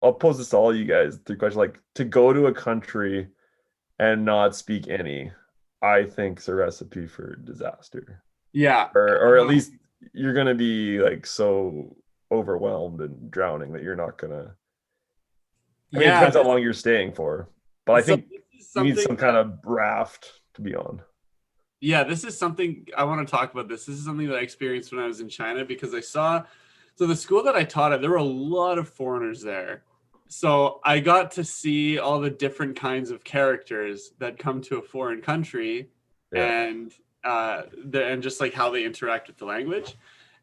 I'll pose this to all you guys. The question, like, to go to a country and not speak any, I think is a recipe for disaster. Yeah. Or at least you're gonna be like so overwhelmed and drowning that you're not gonna. I mean, it Yeah. depends how long you're staying for, but I So think this is you need something some kind of raft to be on. Yeah, this is something I want to talk about. This is something that I experienced when I was in China because I saw, so the school that I taught at, there were a lot of foreigners there. So I got to see all the different kinds of characters that come to a foreign country, Yeah. and and just like how they interact with the language.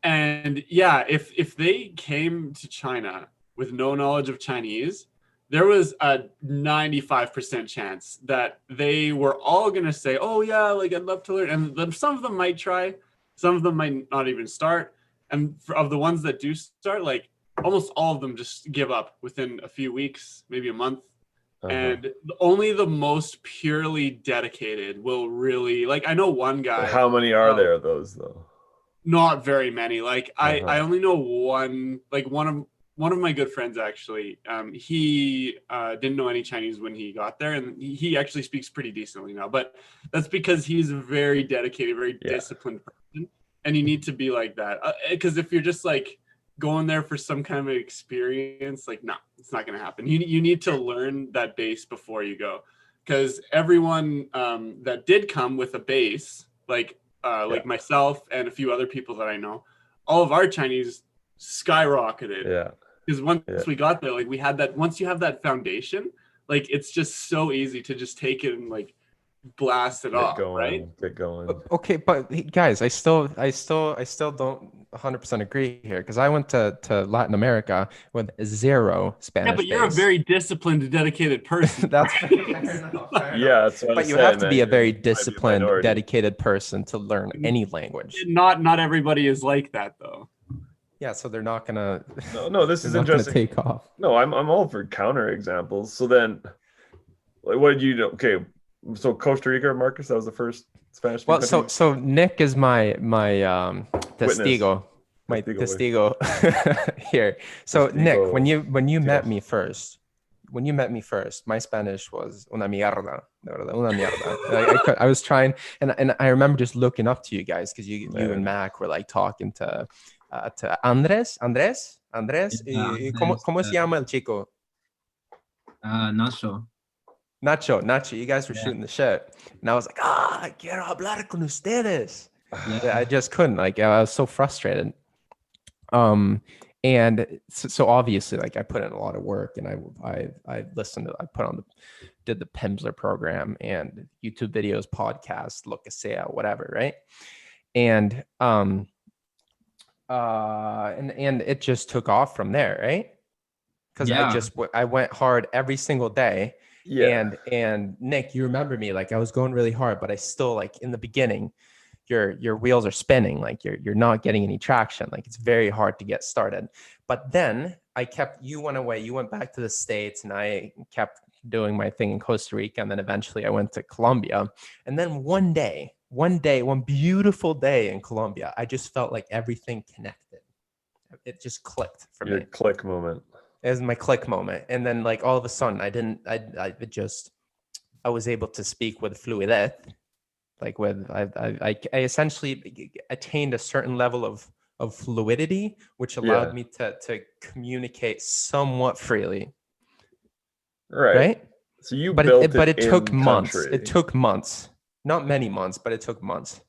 And yeah, if they came to China with no knowledge of Chinese, there was a 95% chance that they were all going to say, oh yeah, like I'd love to learn. And then some of them might try, some of them might not even start. And of the ones that do start, like almost all of them just give up within a few weeks, maybe a month. Uh-huh. And only the most purely dedicated will really, like, I know one guy, How many are uh, there of those though? not very many. Like I Uh-huh. only know one. Like one of my good friends actually. He didn't know any Chinese when he got there, and he actually speaks pretty decently now. But that's because he's a very dedicated, very Yeah. disciplined person, and you need to be like that. Because if you're just like going there for some kind of experience, like no, it's not going to happen. You need to learn that base before you go, because everyone that did come with a base, Yeah. like myself and a few other people that I know, all of our Chinese skyrocketed Yeah. because once Yeah. we got there, like we had that. Once you have that foundation, like it's just so easy to just take it and like blast it Get off, right? going. Get going. Okay, but guys, I still don't 100% agree here because I went to Latin America with zero Yeah, Spanish but you're a base. very disciplined, dedicated person. That's fair enough, fair enough. Yeah, that's what I But you have said, to be man. a very You might be a disciplined, minority. dedicated person to learn any language. Not everybody is like that though. Yeah, so they're not gonna No, no, this they're is not gonna interesting. take off. No, I'm all for counter examples. So then, like, what did you know? Okay, so Costa Rica, Marcus, that was the first Spanish speaking Well, country. so Nick is my Witness. testigo, my Testigo. testigo here. So Nick, when Testigo. you Testigo. met me first, my Spanish was una mierda, de verdad, una mierda. I was trying, and I remember just looking up to you guys because you and Man. Mac were like talking to Andres. Yeah, ¿Cómo se llama el chico? not sure. Nacho, you guys were Yeah, shooting the shit. And I was like, quiero hablar con ustedes. yeah, I just couldn't. Like, I was so frustrated. And so obviously, like, I put in a lot of work, and I listened to, did the Pimsleur program and YouTube videos, podcast, lo que sea, whatever, right? And and it just took off from there, right? Because yeah, I went hard every single day. Yeah. And Nick, you remember me, like I was going really hard, but I still, like, in the beginning, your wheels are spinning, like you're not getting any traction, like it's very hard to get started. But then you went away, you went back to the States, and I kept doing my thing in Costa Rica, and then eventually I went to Colombia. And then one beautiful day in Colombia, I just felt like everything connected. It just clicked for Your me. click moment. It was my click moment. And then, like, all of a sudden I was able to speak with fluidez. Like, I essentially attained a certain level of fluidity, which allowed Yeah. me to communicate somewhat freely, Right. right? So you But built it it took in months. country. It took months, not many months, but it took months.